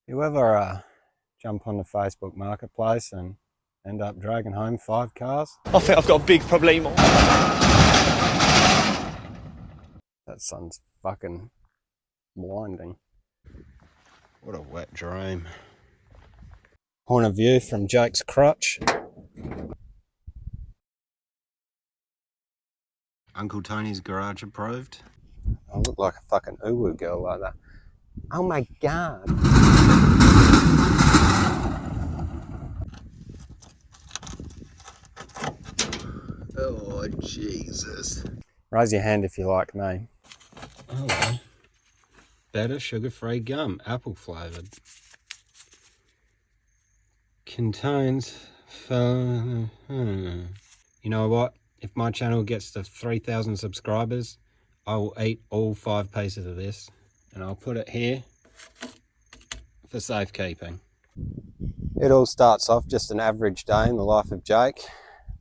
You ever jump on the Facebook Marketplace and end up dragging home 5 cars? I think I've got a big problem. That sun's fucking blinding. What a wet dream. Point of view from Jake's crutch. Uncle Tony's garage approved. I look like a fucking uwu girl like that. Oh my god. Oh Jesus. Raise your hand if you like me. Hello. Better sugar-free gum, apple flavoured. Contains... You know what? If my channel gets to 3,000 subscribers, I will eat all 5 pieces of this. And I'll put it here for safekeeping. It all starts off just an average day in the life of Jake.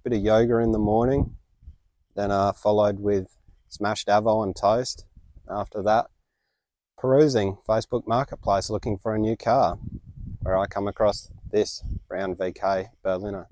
Bit of yoga in the morning. Then followed with smashed avo on toast. After that, perusing Facebook Marketplace looking for a new car, where I come across this brown VK Berliner.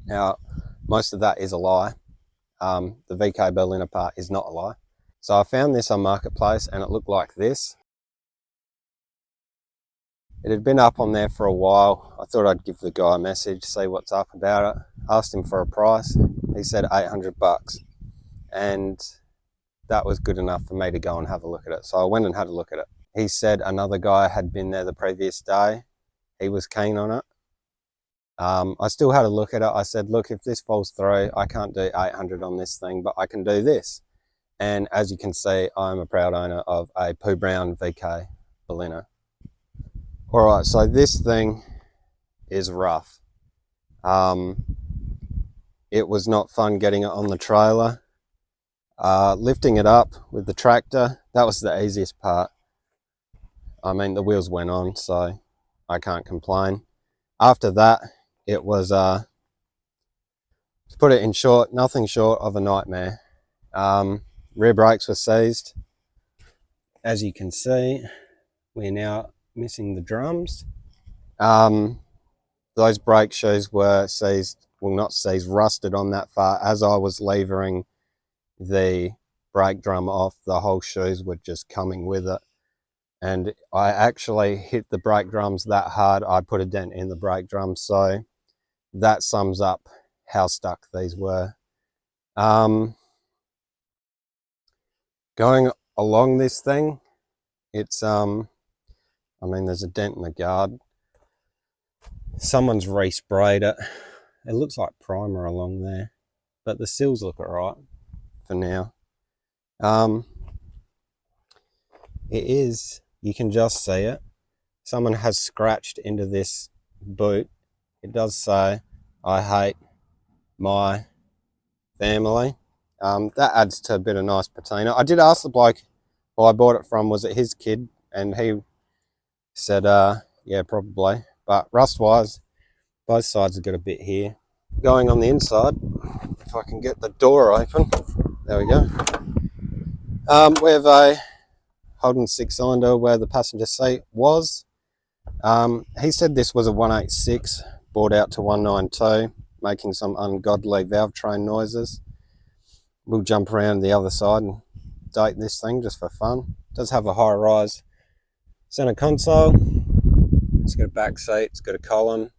Now, most of that is a lie. The VK Berliner part is not a lie. So I found this on Marketplace and it looked like this. It had been up on there for a while. I thought I'd give the guy a message, see what's up about it. Asked him for a price. He said 800 bucks. And that was good enough for me to go and have a look at it. So I went and had a look at it. He said another guy had been there the previous day. He was keen on it. I still had a look at it. I said, look, if this falls through, I can't do 800 on this thing, but I can do this. And as you can see, I'm a proud owner of a Pooh Brown VK Berliner. All right, so this thing is rough. It was not fun getting it on the trailer. Lifting it up with the tractor, that was the easiest part. I mean, the wheels went on, so I can't complain. After that, it was, to put it in short, nothing short of a nightmare. Rear brakes were seized. As you can see, we're now missing the drums. Those brake shoes were seized, well not seized, rusted on that far. As I was levering the brake drum off, the whole shoes were just coming with it. And I actually hit the brake drums that hard, I put a dent in the brake drums. So that sums up how stuck these were. Going along this thing, it's, I mean, there's a dent in the guard. Someone's resprayed it. It looks like primer along there, but the seals look alright for now. It is, you can just see it. Someone has scratched into this boot. It does say, I hate my family. That adds to a bit of nice patina. I did ask the bloke who I bought it from, was it his kid? And he said, yeah, probably. But rust-wise, both sides have got a bit here. Going on the inside, if I can get the door open. There we go. We have a Holden 6-cylinder where the passenger seat was. He said this was a 186, brought out to 192, making some ungodly valve train noises. We'll jump around the other side and date this thing just for fun. It does have a high-rise center console. It's got a back seat, it's got a column.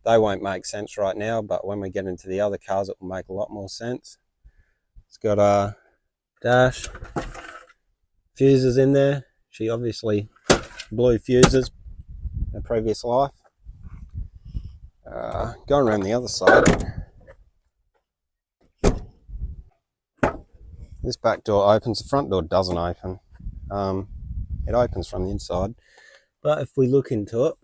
They won't make sense right now, but when we get into the other cars, it will make a lot more sense. It's got a dash, fuses in there. She obviously blew fuses. in a previous life. Going around the other side. This back door opens, the front door doesn't open. It opens from the inside. But if we look into it,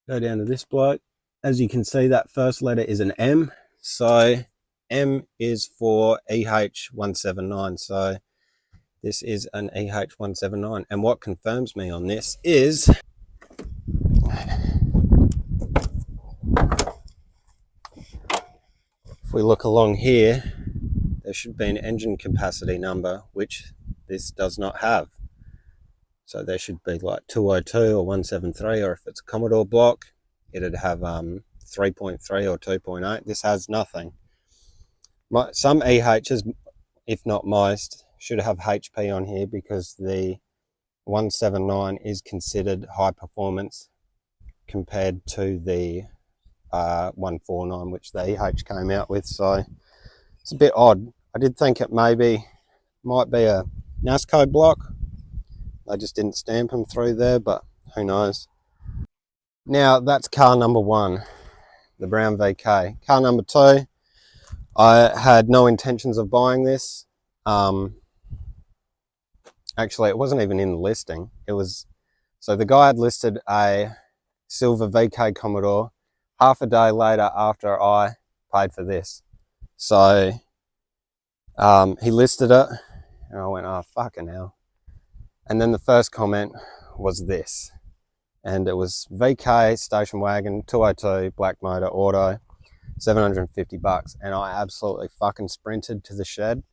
go down to this bloke, as you can see, that first letter is an M. So M is for EH179. So this is an EH179. And what confirms me on this is if we look along here, there should be an engine capacity number, which this does not have. So there should be like 202 or 173, or if it's a Commodore block, it'd have 3.3 or 2.8. This has nothing. Some EHs, if not most, should have HP on here because the 179 is considered high performance compared to the 149, which the EH came out with. So it's a bit odd. I did think it might be a NASCO block. They just didn't stamp them through there, but who knows. Now that's car number 1, the brown VK. Car number 2, I had no intentions of buying this. Actually, it wasn't even in the listing. So the guy had listed a silver VK Commodore half a day later after I paid for this. So he listed it, and I went, oh, fucking hell. And then the first comment was this, and it was VK station wagon 202 black motor auto, $750, and I absolutely fucking sprinted to the shed,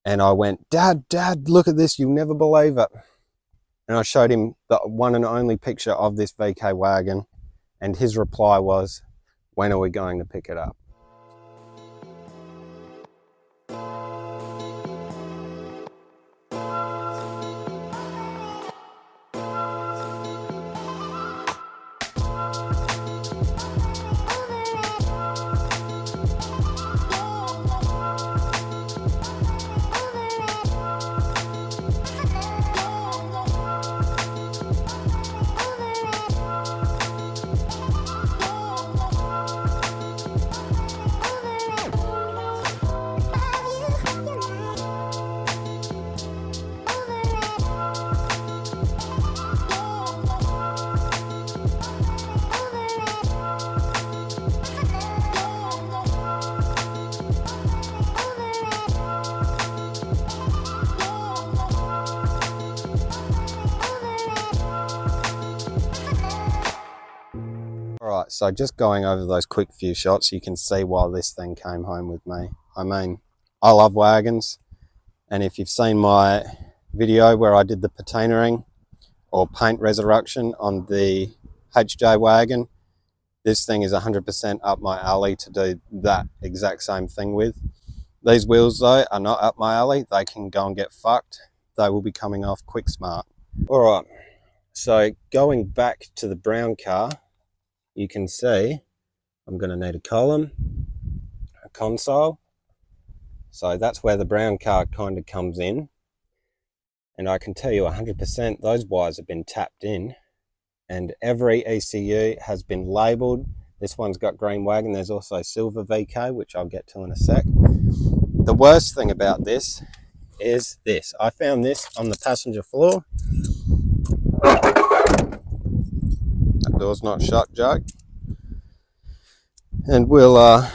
and I went, Dad, look at this, you'll never believe it. And I showed him the one and only picture of this VK wagon, and his reply was, when are we going to pick it up? Alright, so just going over those quick few shots, you can see why this thing came home with me. I mean, I love wagons, and if you've seen my video where I did the patinaing or paint resurrection on the HJ wagon, this thing is 100% up my alley to do that exact same thing with. These wheels though are not up my alley, they can go and get fucked. They will be coming off quick smart. Alright, so going back to the brown car, you can see I'm going to need a column, a console. So that's where the brown car kind of comes in. And I can tell you 100% those wires have been tapped in, and every ECU has been labelled. This one's got green wagon. There's also silver VK, which I'll get to in a sec. The worst thing about this is this. I found this on the passenger floor. That door's not shut, Jack. And we'll, oh,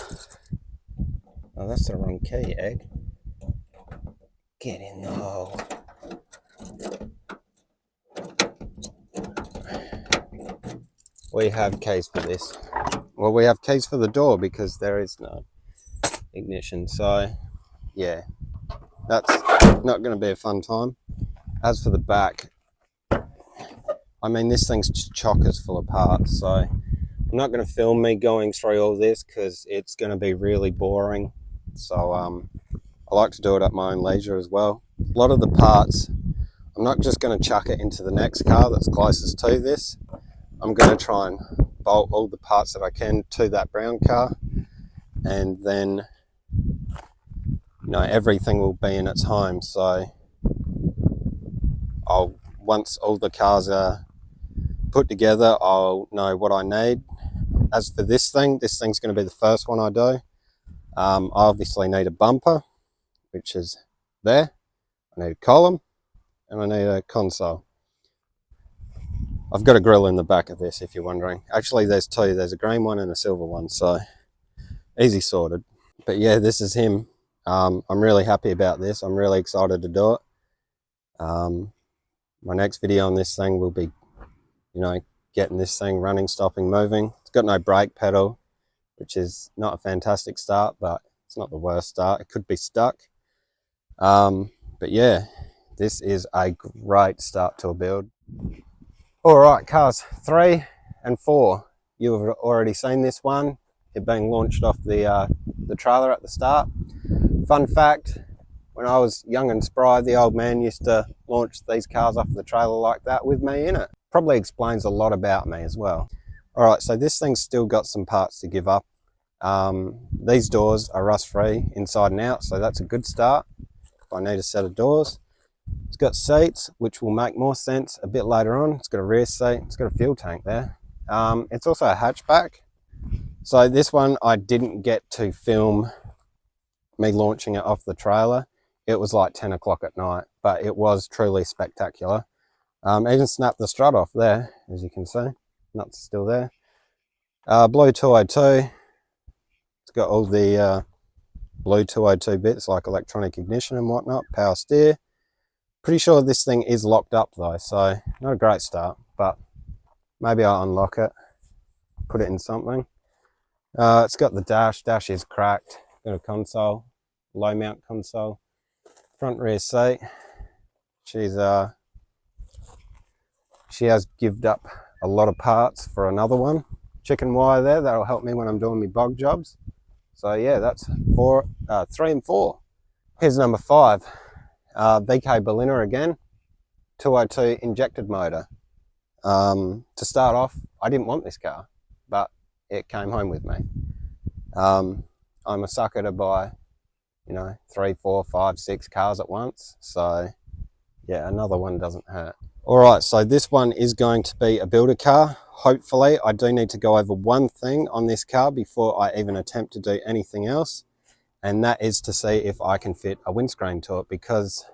that's the wrong key, Egg. Get in the hole. We have keys for this. Well, we have keys for the door because there is no ignition. So, yeah, that's not going to be a fun time. As for the back, I mean, this thing's chockers full of parts, so I'm not going to film me going through all this because it's going to be really boring. So I like to do it at my own leisure as well. A lot of the parts, I'm not just going to chuck it into the next car that's closest to this. I'm going to try and bolt all the parts that I can to that brown car, and then, you know, everything will be in its home. So once all the cars are put together, I'll know what I need. As for this thing's going to be the first one I do. I obviously need a bumper, which is there. I need a column, and I need a console. I've got a grill in the back of this, if you're wondering. Actually, there's two. There's a green one and a silver one, so easy sorted. But yeah, this is him. I'm really happy about this. I'm really excited to do it. My next video on this thing will be, getting this thing running, stopping, moving. It's got no brake pedal, which is not a fantastic start, but it's not the worst start. It could be stuck. But yeah, this is a great start to a build. All right, cars 3 and 4. You've already seen this one, it being launched off the trailer at the start. Fun fact, when I was young and spry, the old man used to launch these cars off the trailer like that with me in it. Probably explains a lot about me as well. All right, so this thing's still got some parts to give up. These doors are rust-free inside and out, so that's a good start. If I need a set of doors. It's got seats, which will make more sense a bit later on. It's got a rear seat, it's got a fuel tank there. It's also a hatchback. So this one I didn't get to film me launching it off the trailer. It was like 10 o'clock at night, but it was truly spectacular. Even snapped the strut off there, as you can see. Nuts are still there. Blue 202. It's got all the Blue 202 bits like electronic ignition and whatnot, power steer. Pretty sure this thing is locked up though, so not a great start, but maybe I'll unlock it, put it in something. It's got the dash is cracked, got a console, low mount console, front rear seat. She has given up a lot of parts for another one. Chicken wire there, that'll help me when I'm doing my bog jobs. So yeah, that's 3 and 4. Here's number 5. VK Berliner again, 202 injected motor. To start off, I didn't want this car, but it came home with me. I'm a sucker to buy, 3, 4, 5, 6 cars at once. So yeah, another one doesn't hurt. All right, so this one is going to be a builder car. Hopefully, I do need to go over one thing on this car before I even attempt to do anything else. And that is to see if I can fit a windscreen to it, because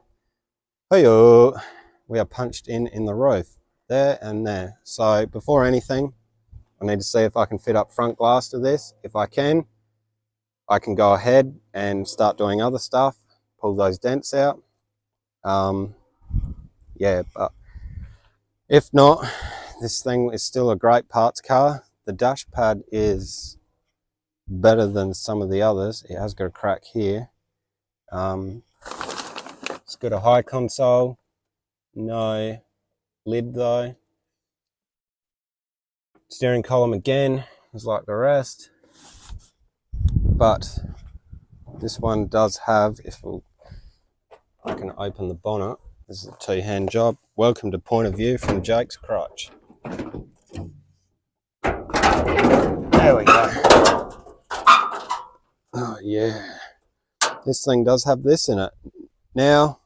hey-oh, we are punched in the roof there and there. So before anything, I need to see if I can fit up front glass to this. If I can go ahead and start doing other stuff, pull those dents out. Yeah, but if not, this thing is still a great parts car. The dash pad is better than some of the others. It has got a crack here. It's got a high console, no lid though. Steering column again is like the rest, but this one does have, if I can open the bonnet, this is a 2-hand job. Welcome to Point of View from Jake's crotch. There we go. Oh yeah, this thing does have this in it. Now,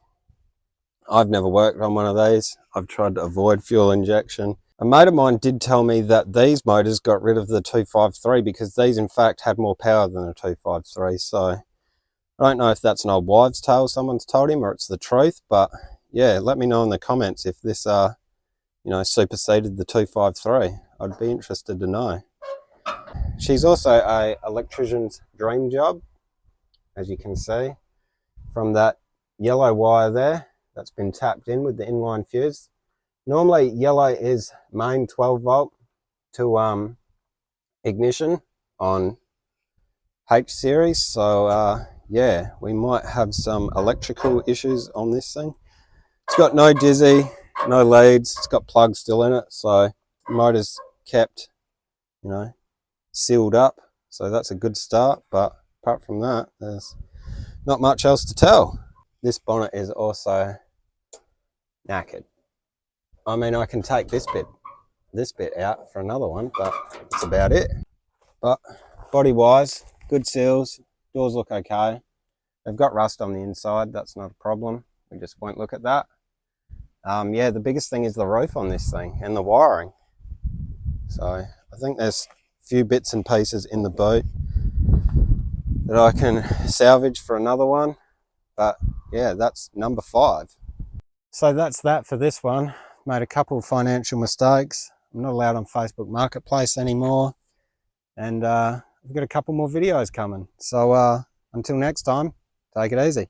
I've never worked on one of these. I've tried to avoid fuel injection. A mate of mine did tell me that these motors got rid of the 253 because these in fact had more power than a 253. So I don't know if that's an old wives' tale someone's told him or it's the truth, but yeah, let me know in the comments if this superseded the 253. I'd be interested to know. She's also a electrician's dream job, as you can see from that yellow wire there that's been tapped in with the inline fuse. Normally yellow is main 12 volt to ignition on H series, so yeah, we might have some electrical issues on this thing. It's got no dizzy, no leads, it's got plugs still in it, so the motor's kept, sealed up, so that's a good start. But apart from that, there's not much else to tell. This bonnet is also knackered. I mean, I can take this bit out for another one, but that's about it. But body wise, good seals, doors look okay. They've got rust on the inside, that's not a problem. We just won't look at that. Yeah, the biggest thing is the roof on this thing and the wiring. So I think there's a few bits and pieces in the boat that I can salvage for another one. But yeah, that's number 5. So that's that for this one. Made a couple of financial mistakes. I'm not allowed on Facebook Marketplace anymore. And I've got a couple more videos coming. So until next time, take it easy.